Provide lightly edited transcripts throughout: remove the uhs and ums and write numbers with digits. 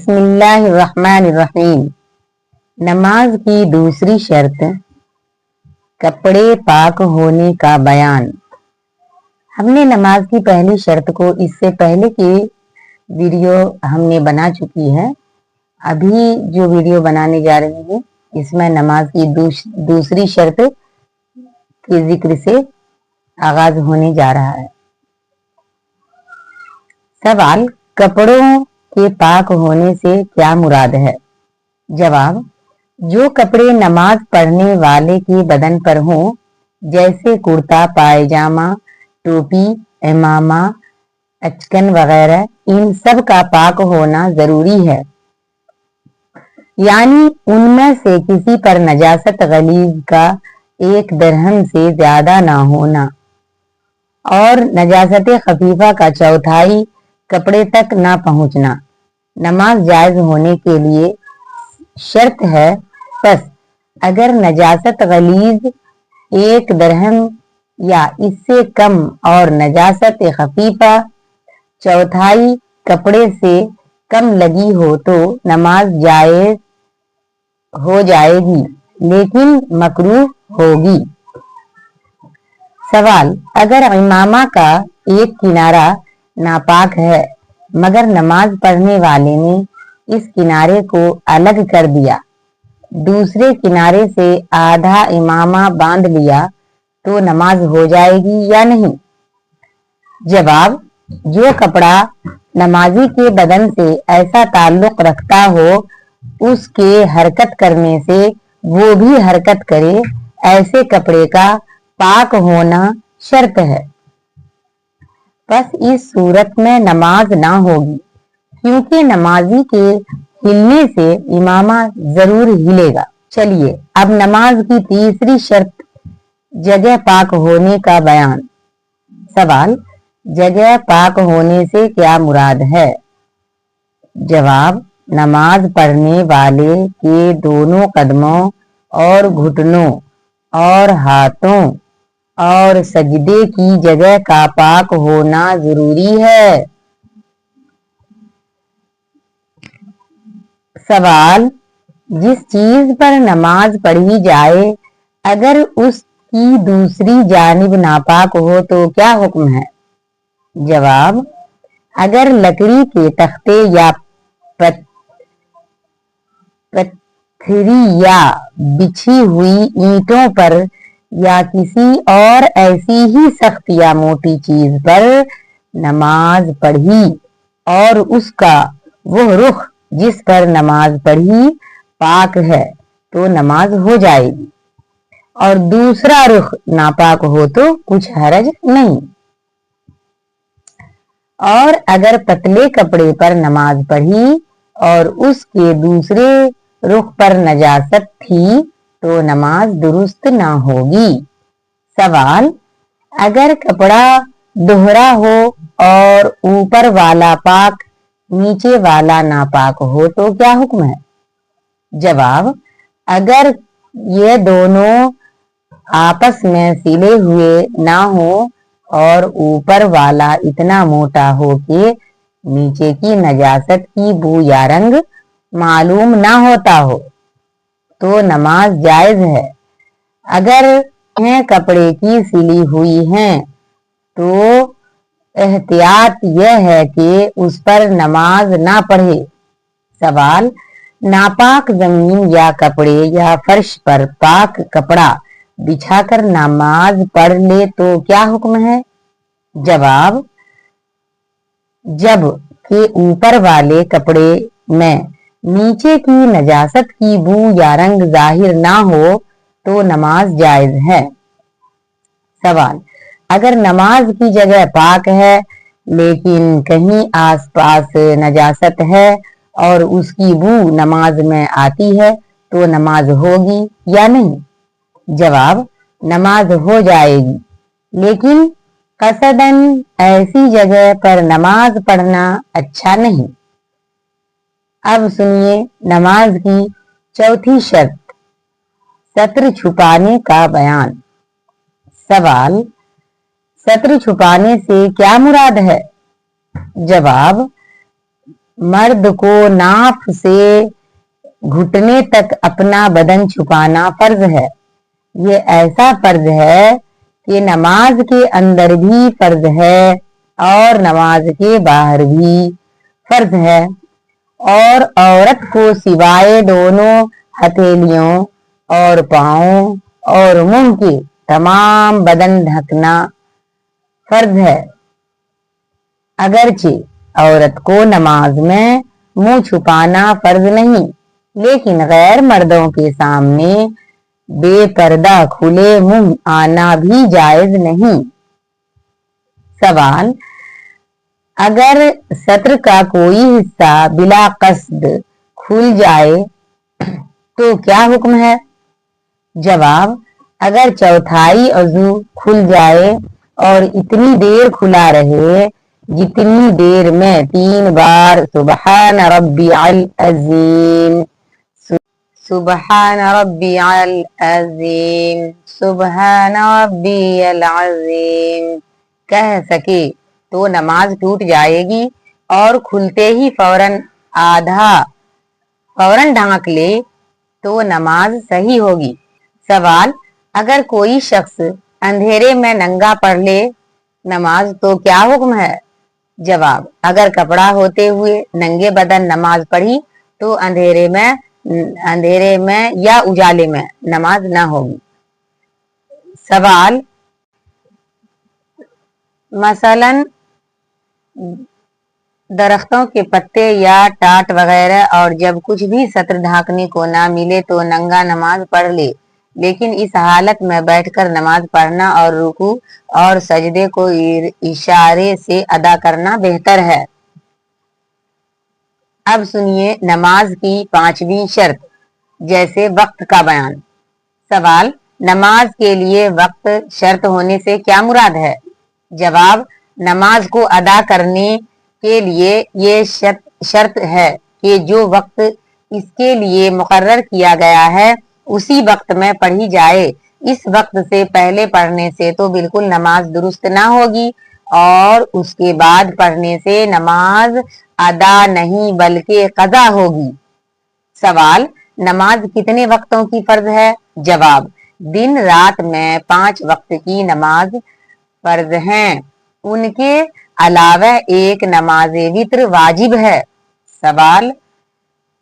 बिस्मिल्लाहिर्रहमानिर्रहीम। नमाज की दूसरी शर्त कपड़े पाक होने का बयान। हमने नमाज की पहली शर्त को इससे पहले की वीडियो हमने बना चुकी है। अभी जो वीडियो बनाने जा रही हूँ इसमें नमाज की दूसरी शर्त के जिक्र से आगाज होने जा रहा है। सवाल, कपड़ों के पाक होने से क्या मुराद है? जवाब, जो कपड़े नमाज पढ़ने वाले के बदन पर हों, जैसे कुर्ता पायजामा, टोपी, इमामा, अचकन वगैरह, इन सब का पाक होना जरूरी है। यानी उनमें से किसी पर नजासत गलीज का 1 दिरहम से ज्यादा ना होना और नजासत खफीफा का 1/4 कपड़े तक ना पहुंचना नमाज जायज होने के लिए शर्त है। बस अगर नजासत गलीज 1 दिरहम या इससे कम और नजासत खफीफा 1/4 कपड़े से कम लगी हो तो नमाज जायज हो जाएगी, लेकिन मकरूह होगी। सवाल, अगर इमामा का एक किनारा नापाक है मगर नमाज पढ़ने वाले ने इस किनारे को अलग कर दिया, दूसरे किनारे से आधा इमामा बांध लिया तो नमाज हो जाएगी या नहीं? जवाब, जो कपड़ा नमाजी के बदन से ऐसा ताल्लुक रखता हो उसके हरकत करने से वो भी हरकत करे, ऐसे कपड़े का पाक होना शर्त है। बस इस सूरत में नमाज ना होगी, क्योंकि नमाजी के हिलने से इमामा जरूर हिलेगा। चलिए अब नमाज की तीसरी शर्त जगह पाक होने का बयान। सवाल, जगह पाक होने से क्या मुराद है? जवाब, नमाज पढ़ने वाले के दोनों कदमों और घुटनों और हाथों और सजदे की जगह का पाक होना जरूरी है। सवाल, जिस चीज पर नमाज पढ़ी जाए अगर उसकी दूसरी जानिब नापाक हो तो क्या हुक्म है? जवाब, अगर लकड़ी के तख्ते या पत्थरी या बिछी हुई ईंटों पर या किसी और ऐसी ही सख्त या मोटी चीज पर नमाज पढ़ी और उसका वो रुख जिस पर नमाज पढ़ी पाक है तो नमाज हो जाएगी, और दूसरा रुख नापाक हो तो कुछ हरज नहीं। और अगर पतले कपड़े पर नमाज पढ़ी और उसके दूसरे रुख पर नजासत थी तो नमाज दुरुस्त ना होगी। सवाल, अगर कपड़ा दोहरा हो और ऊपर वाला पाक नीचे वाला नापाक हो तो क्या हुक्म है? जवाब, अगर ये दोनों आपस में सिले हुए ना हो और ऊपर वाला इतना मोटा हो कि नीचे की नजासत की बू या रंग मालूम ना होता हो तो नमाज जायज है। अगर कपड़े की सिली हुई हैं तो एहतियात यह है कि उस पर नमाज ना पढ़े। सवाल, नापाक जमीन या कपड़े या फर्श पर पाक कपड़ा बिछाकर नमाज पढ़ ले तो क्या हुक्म है? जवाब, जब के ऊपर वाले कपड़े में नीचे की नजासत की बू या रंग जाहिर ना हो तो नमाज जायज है। सवाल, अगर नमाज की जगह पाक है लेकिन कहीं आसपास नजासत है और उसकी बू नमाज में आती है तो नमाज होगी या नहीं? जवाब, नमाज हो जाएगी, लेकिन कसदन ऐसी जगह पर नमाज पढ़ना अच्छा नहीं। अब सुनिए नमाज की चौथी शर्त, सत्र छुपाने का बयान। सवाल, सत्र छुपाने से क्या मुराद है? जवाब, मर्द को नाफ से घुटने तक अपना बदन छुपाना फर्ज है। ये ऐसा फर्ज है कि नमाज के अंदर भी फर्ज है और नमाज के बाहर भी फर्ज है। और औरत को सिवाय दोनों हथेलियों और पाँव और मुंह के तमाम बदन ढकना फर्ज है। अगरचे औरत को नमाज में मुंह छुपाना फर्ज नहीं, लेकिन गैर मर्दों के सामने बेपर्दा खुले मुंह आना भी जायज नहीं। सवाल, अगर सत्र का कोई हिस्सा बिला कस्द खुल जाए तो क्या हुक्म है? जवाब, अगर चौथाई अज़ू खुल जाए और इतनी देर खुला रहे जितनी देर में 3 बार सुबहान रब्बियल अज़ीम, सुबहान रब्बियल अज़ीम, सुबहान रब्बियल अज़ीम कह सके तो नमाज टूट जाएगी और खुलते ही फौरन ढांक ले तो नमाज सही होगी। सवाल, अगर कोई शख्स अंधेरे में नंगा पढ़ ले नमाज तो क्या हुक्म है? जवाब, अगर कपड़ा होते हुए नंगे बदन नमाज पढ़ी तो अंधेरे में या उजाले में नमाज ना होगी। सवाल, मसलन दरख्तों के पत्ते या टाट वगैरह और जब कुछ भी सत्र ढांकने को ना मिले तो नंगा नमाज पढ़ ले, लेकिन इस हालत में बैठकर नमाज पढ़ना और रुकू और सजदे को इशारे से अदा करना बेहतर है। अब सुनिए नमाज की 5वीं शर्त, जैसे वक्त का बयान। सवाल, नमाज के लिए वक्त शर्त होने से क्या मुराद है? जवाब, नमाज को अदा करने के लिए ये शर्त है कि जो वक्त इसके लिए मुकर्रर किया गया है उसी वक्त में पढ़ी जाए। इस वक्त से पहले पढ़ने से तो बिल्कुल नमाज दुरुस्त ना होगी और उसके बाद पढ़ने से नमाज अदा नहीं बल्कि कज़ा होगी। सवाल, नमाज कितने वक्तों की फर्ज है? जवाब, दिन रात में 5 वक्त की नमाज फर्ज हैं। उनके अलावा एक नमाज वित्र वाजिब है। सवाल,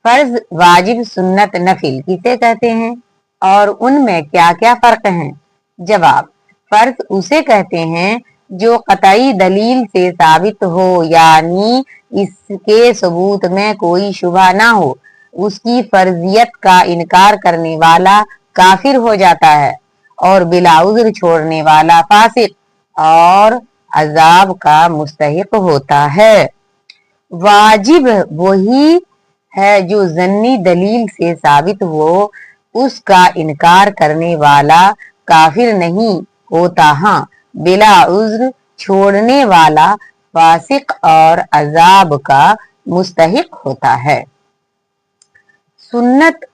फर्ज, वाजिब, सुन्नत, नफिल किसे कहते हैं और उनमें क्या क्या फर्क हैं? जवाब, फर्ज उसे कहते हैं जो कतई दलील से साबित हो, यानी इसके सबूत में कोई शुबा ना हो। उसकी फर्जियत का इनकार करने वाला काफिर हो जाता है और बिला उज़्र छोड़ने वाला फासिक और अजाब का मुस्तहिक होता है। वाजिब वही है जो ज़न्नी दलील से साबित हो, उसका इनकार करने वाला काफिर नहीं होता। हाँ, बिला उज़्र छोड़ने वाला फासिक और अजाब का मुस्तहिक होता है। सुन्नत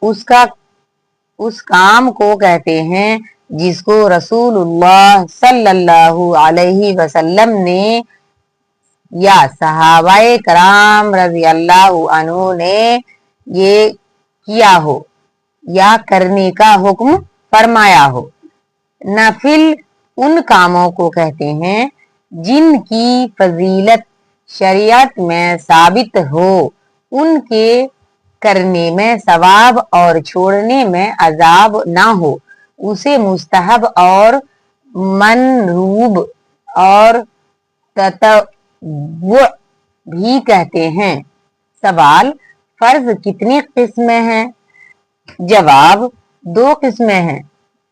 उस काम को कहते हैं जिसको रसूलुल्लाह सल्लल्लाहु अलैहि वसल्लम ने या सहाबाए कराम रज़ी अल्लाहु अन्हु ने ये किया हो या करने का हुक्म फरमाया हो। नफिल उन कामों को कहते हैं जिनकी फजीलत शरीयत में साबित हो, उनके करने में सवाब और छोड़ने में अजाब ना हो, उसे मुस्तहब और मनरूब और ततव्वुअ भी कहते हैं। सवाल, फर्ज कितनी किस्में हैं? जवाब, 2 किस्में हैं,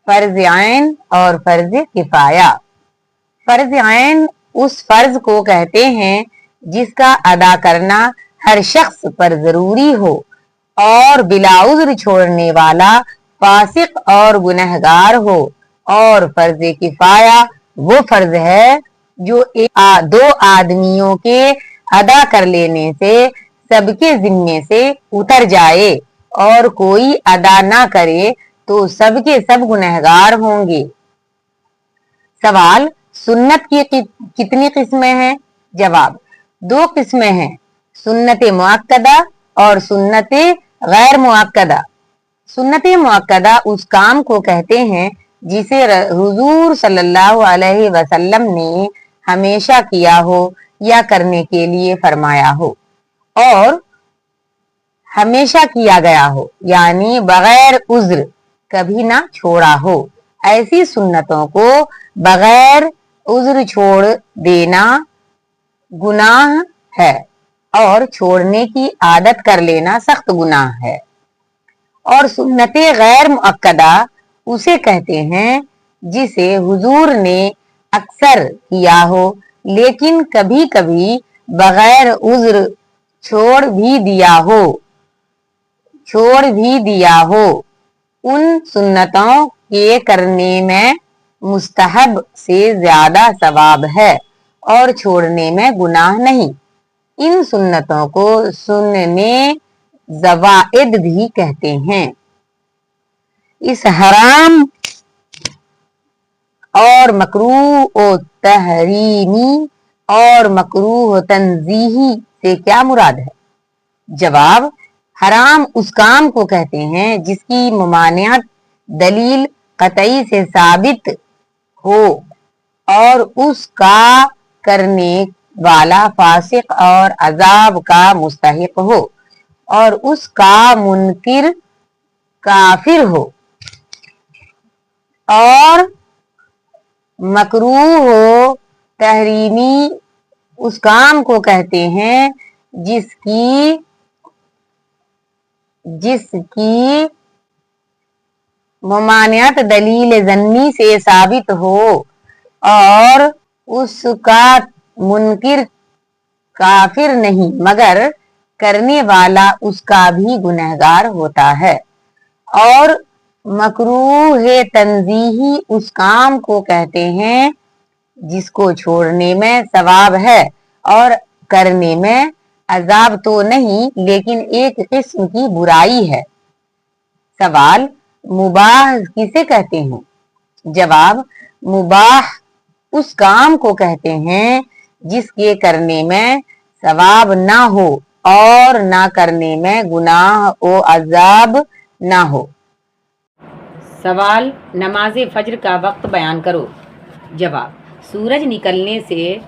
फर्ज ऐन और फर्ज किफाया। फर्ज ऐन उस फर्ज को कहते हैं जिसका अदा करना हर शख्स पर जरूरी हो और बिला उज़्र छोड़ने वाला फासिक और गुनहगार हो। और फर्ज किफाया वो फर्ज है जो 2 आदमियों के अदा कर लेने से सबके जिम्मे से उतर जाए और कोई अदा ना करे तो सबके सब गुनहगार होंगे। सवाल, सुन्नत की कितनी किस्में हैं? जवाब, 2 किस्में हैं, सुन्नत मुअक्कदा और सुन्नत गैर मुअक्कदा। सुन्नत मुअक्कदा उस काम को कहते हैं जिसे हुजूर सल्लल्लाहु अलैहि वसल्लम ने हमेशा किया हो या करने के लिए फरमाया हो और हमेशा किया गया हो, यानी बगैर उज्र कभी ना छोड़ा हो। ऐसी सुन्नतों को बगैर उज्र छोड़ देना गुनाह है और छोड़ने की आदत कर लेना सख्त गुनाह है। और सुन्नत गैर मुअक्कदा उसे कहते हैं जिसे हुजूर ने अक्सर किया हो लेकिन कभी कभी बगैर उज्र छोड़ भी दिया हो। उन सुन्नतों के करने में मुस्तहब से ज्यादा सवाब है और छोड़ने में गुनाह नहीं। इन सुन्नतों को सुन्ने ज़वाइद भी कहते हैं। इस हराम और मकरूह और तहरीमी और मकरूह तंजीही से क्या मुराद है? जवाब, हराम उस काम को कहते हैं जिसकी मुमानियत दलील कतई से साबित हो और उसका करने वाला फासिक और अजाब का मुस्तहिक हो और उसका मुनकिर काफिर हो। और मकरूह हो तहरीमी उस काम को कहते हैं जिसकी मुमानियत दलील ज़न्नी से साबित हो और उसका मुनकिर काफिर नहीं मगर करने वाला उसका भी गुनहगार होता है। और मकरूह तंजीही उस काम को कहते हैं जिसको छोड़ने में सवाब है और करने में अजाब तो नहीं लेकिन एक किस्म की बुराई है। सवाल, मुबाह किसे कहते हैं? जवाब, मुबाह उस काम को कहते हैं जिसके करने में सवाब ना हो और ना करने में गुनाह और अजाब ना हो। सवाल, नमाज फज्र का वक्त बयान करो। जवाब, सूरज निकलने से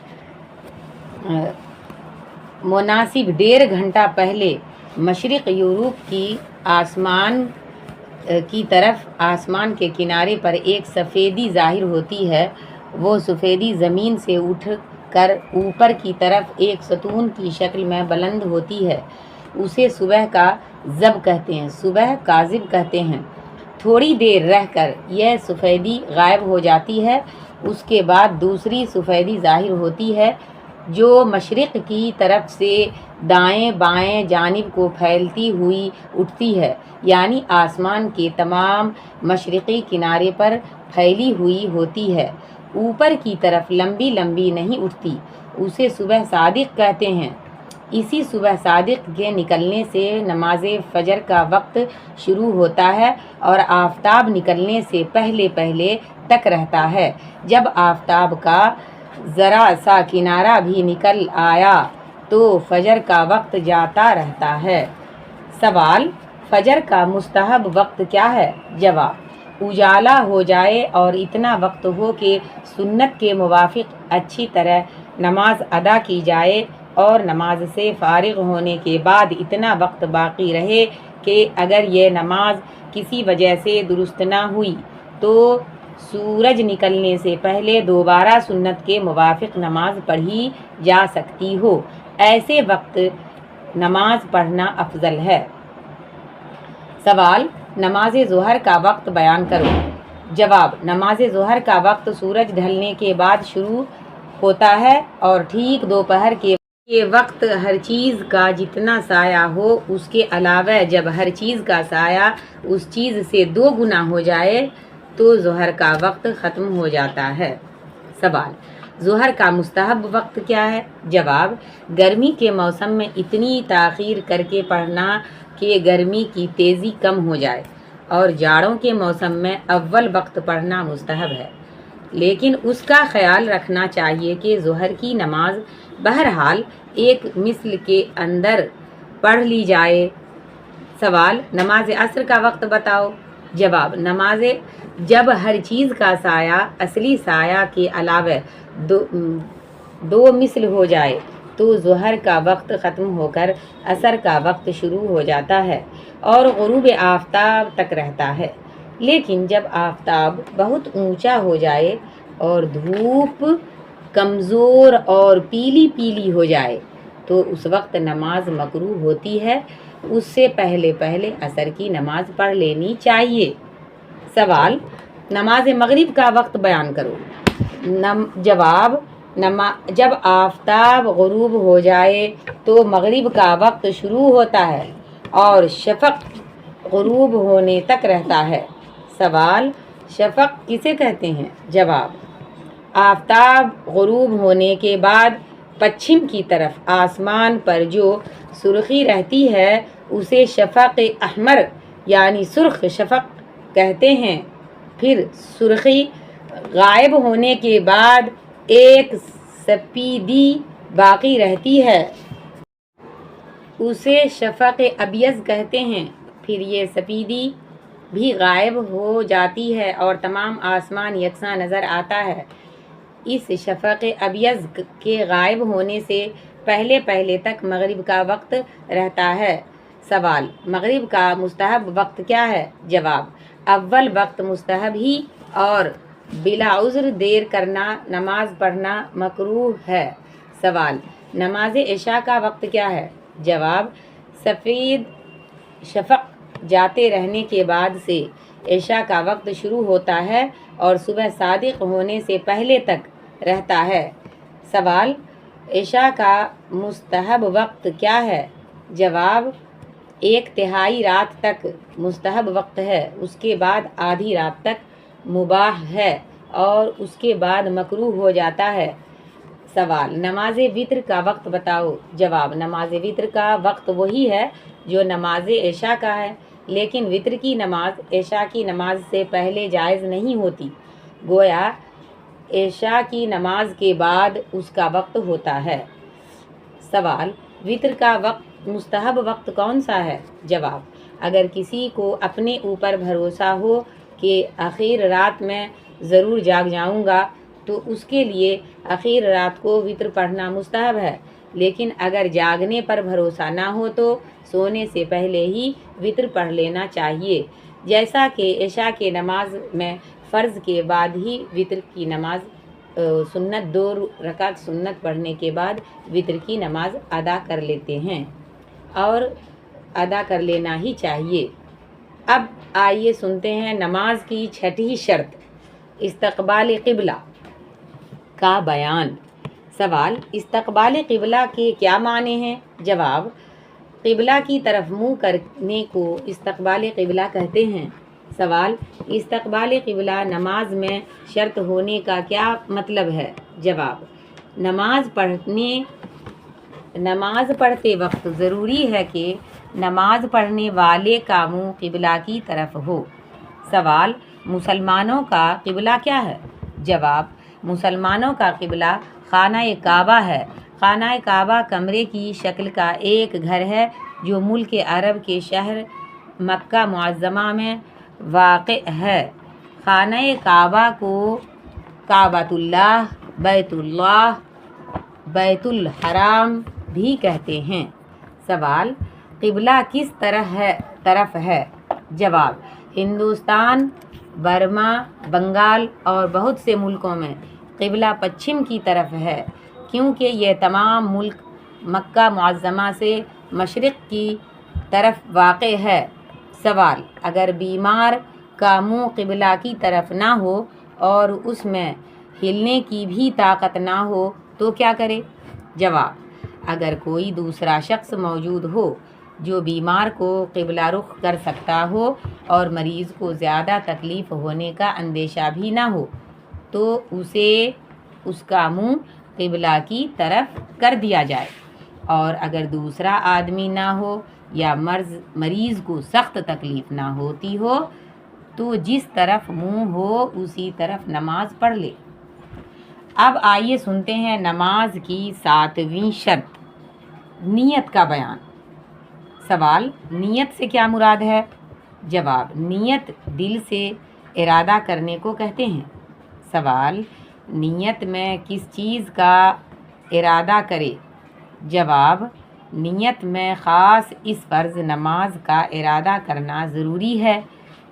मुनासिब 1.5 घंटा पहले मशरिक यूरोप की आसमान की तरफ आसमान के किनारे पर एक सफ़ेदी ज़ाहिर होती है। वो सफ़ेदी ज़मीन से उठ कर ऊपर की तरफ एक सतून की शक्ल में बुलंद होती है। उसे सुबह का ज़ब कहते हैं, सुबह काज़िब कहते हैं। थोड़ी देर रहकर यह सफ़ेदी गायब हो जाती है। उसके बाद दूसरी सफ़ेदी ज़ाहिर होती है जो मशरिक़ की तरफ से दाएं बाएं जानिब को फैलती हुई उठती है, यानी आसमान के तमाम मशरिक़ी किनारे पर फैली हुई होती है, ऊपर की तरफ लंबी लंबी नहीं उठती। उसे सुबह सादिक कहते हैं। इसी सुबह सादिक के निकलने से नमाज फजर का वक्त शुरू होता है और आफताब निकलने से पहले पहले तक रहता है। जब आफताब का ज़रा सा किनारा भी निकल आया तो फजर का वक्त जाता रहता है। सवाल, फजर का मुस्तहब वक्त क्या है? जवाब, उजाला हो जाए और इतना वक्त हो कि सुन्नत के मुवाफिक अच्छी तरह नमाज अदा की जाए और नमाज से फारिग होने के बाद इतना वक्त बाकी रहे कि अगर ये नमाज किसी वजह से दुरुस्त ना हुई तो सूरज निकलने से पहले दोबारा सुन्नत के मुवाफिक नमाज पढ़ी जा सकती हो। ऐसे वक्त नमाज पढ़ना अफजल है। सवाल, नमाज ज़ोहर का वक्त बयान करो। जवाब, नमाज ज़ोहर का वक्त सूरज ढलने के बाद शुरू होता है और ठीक दोपहर के वक्त हर चीज़ का जितना साया हो उसके अलावा जब हर चीज़ का साया उस चीज़ से 2 गुना हो जाए तो ज़ोहर का वक्त ख़त्म हो जाता है। सवाल, ज़ोहर का मुस्तहब वक्त क्या है? जवाब, गर्मी के मौसम में इतनी ताख़ीर करके पढ़ना कि गर्मी की तेज़ी कम हो जाए और जाड़ों के मौसम में अव्वल वक्त पढ़ना मुस्तहब है। لیکن اس کا خیال رکھنا چاہیے کہ ظہر کی نماز بہرحال ایک مثل کے اندر پڑھ لی جائے۔ سوال، نماز عصر کا وقت بتاؤ۔ جواب، نماز جب ہر چیز کا سایہ اصلی سایہ کے علاوہ دو مثل ہو جائے تو ظہر کا وقت ختم ہو کر عصر کا وقت شروع ہو جاتا ہے اور غروب آفتاب تک رہتا ہے۔ لیکن جب آفتاب بہت اونچا ہو جائے اور دھوپ کمزور اور پیلی پیلی ہو جائے تو اس وقت نماز مکروہ ہوتی ہے، اس سے پہلے عصر کی نماز پڑھ لینی چاہیے۔ سوال، نماز مغرب کا وقت بیان کرو۔ جواب، جب آفتاب غروب ہو جائے تو مغرب کا وقت شروع ہوتا ہے اور شفق غروب ہونے تک رہتا ہے۔ سوال، شفق کسے کہتے ہیں؟ جواب، آفتاب غروب ہونے کے بعد پچھم کی طرف آسمان پر جو سرخی رہتی ہے اسے شفق احمر یعنی سرخ شفق کہتے ہیں۔ پھر سرخی غائب ہونے کے بعد ایک سپیدی باقی رہتی ہے، اسے شفق ابیض کہتے ہیں۔ پھر یہ سپیدی بھی غائب ہو جاتی ہے اور تمام آسمان یکساں نظر آتا ہے۔ اس شفق ابیض کے غائب ہونے سے پہلے تک مغرب کا وقت رہتا ہے۔ سوال، مغرب کا مستحب وقت کیا ہے؟ جواب، اول وقت مستحب ہی اور بلا عذر دیر کرنا نماز پڑھنا مکروہ ہے۔ سوال، نماز عشاء کا وقت کیا ہے؟ جواب، سفید شفق جاتے رہنے کے بعد سے عشاء کا وقت شروع ہوتا ہے اور صبح صادق ہونے سے پہلے تک رہتا ہے۔ سوال، عشاء کا مستحب وقت کیا ہے؟ جواب، 1/3 رات تک مستحب وقت ہے، اس کے بعد آدھی رات تک مباح ہے اور اس کے بعد مکروہ ہو جاتا ہے۔ سوال، نماز وتر کا وقت بتاؤ۔ جواب، نماز وتر کا وقت وہی ہے جو نماز عشاء کا ہے، لیکن وتر کی نماز عشاء کی نماز سے پہلے جائز نہیں ہوتی، گویا عشاء کی نماز کے بعد اس کا وقت ہوتا ہے۔ سوال، وتر کا مستحب وقت کون سا ہے؟ جواب، اگر کسی کو اپنے اوپر بھروسہ ہو کہ آخر رات میں ضرور جاگ جاؤں گا تو اس کے لیے آخر رات کو وتر پڑھنا مستحب ہے، لیکن اگر جاگنے پر بھروسہ نہ ہو تو سونے سے پہلے ہی وتر پڑھ لینا چاہیے، جیسا کہ عشاء کی نماز میں فرض کے بعد ہی وتر کی نماز سنت 2 رکعت سنت پڑھنے کے بعد وتر کی نماز ادا کر لیتے ہیں اور ادا کر لینا ہی چاہیے۔ اب آئیے سنتے ہیں نماز کی 6ٹھی شرط، استقبال قبلہ کا بیان۔ سوال، استقبال قبلہ کے کیا معنی ہیں؟ جواب، قبلہ کی طرف منہ کرنے کو استقبال قبلہ کہتے ہیں۔ سوال، استقبال قبلہ نماز میں شرط ہونے کا کیا مطلب ہے؟ جواب، نماز پڑھتے وقت ضروری ہے کہ نماز پڑھنے والے کا منہ قبلہ کی طرف ہو۔ سوال، مسلمانوں کا قبلہ کیا ہے؟ جواب، مسلمانوں کا قبلہ خانہ کعبہ ہے۔ خانہ کعبہ کمرے کی شکل کا ایک گھر ہے جو ملک عرب کے شہر مکہ معظمہ میں واقع ہے۔ خانہ کعبہ کو کعبۃ اللہ، بیت الحرام بھی کہتے ہیں۔ سوال، قبلہ کس طرف ہے؟ جواب، ہندوستان، برما، بنگال اور بہت سے ملکوں میں قبلہ پچھم کی طرف ہے، کیونکہ یہ تمام ملک مکہ معظمہ سے مشرق کی طرف واقع ہے۔ سوال، اگر بیمار کا منہ قبلہ کی طرف نہ ہو اور اس میں ہلنے کی بھی طاقت نہ ہو تو کیا کرے؟ جواب، اگر کوئی دوسرا شخص موجود ہو جو بیمار کو قبلہ رخ کر سکتا ہو اور مریض کو زیادہ تکلیف ہونے کا اندیشہ بھی نہ ہو تو اسے اس کا منہ قبلہ کی طرف کر دیا جائے، اور اگر دوسرا آدمی نہ ہو یا مریض کو سخت تکلیف نہ ہوتی ہو تو جس طرف منہ ہو اسی طرف نماز پڑھ لے۔ اب آئیے سنتے ہیں نماز کی 7ویں شرط، نیت کا بیان۔ سوال، نیت سے کیا مراد ہے؟ جواب، نیت دل سے ارادہ کرنے کو کہتے ہیں۔ سوال، نیت میں کس چیز کا ارادہ کرے؟ جواب، نیت میں خاص اس فرض نماز کا ارادہ کرنا ضروری ہے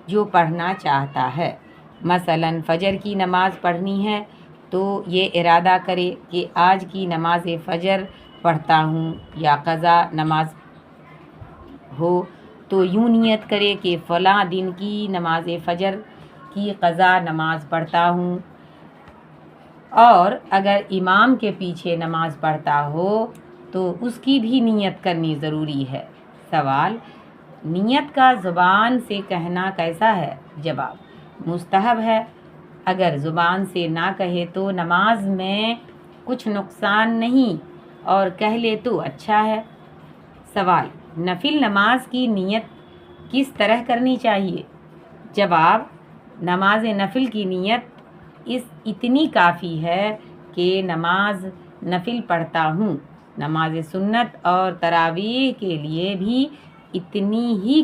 جو پڑھنا چاہتا ہے۔ مثلاً فجر کی نماز پڑھنی ہے تو یہ ارادہ کرے کہ آج کی نماز فجر پڑھتا ہوں، یا قضا نماز ہو تو یوں نیت کرے کہ فلاں دن کی نماز فجر کی قضا نماز پڑھتا ہوں۔ اور اگر امام کے پیچھے نماز پڑھتا ہو تو اس کی بھی نیت کرنی ضروری ہے۔ سوال، نیت کا زبان سے کہنا کیسا ہے؟ جواب، مستحب ہے۔ اگر زبان سے نہ کہے تو نماز میں کچھ نقصان نہیں، اور کہہ لے تو اچھا ہے۔ سوال، نفل نماز کی نیت کس طرح کرنی چاہیے؟ جواب، نماز نفل کی نیت اتنی کافی ہے کہ نماز نفل پڑھتا ہوں۔ نماز سنت اور تراویح کے لیے بھی اتنی ہی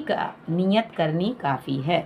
نیت کرنی کافی ہے۔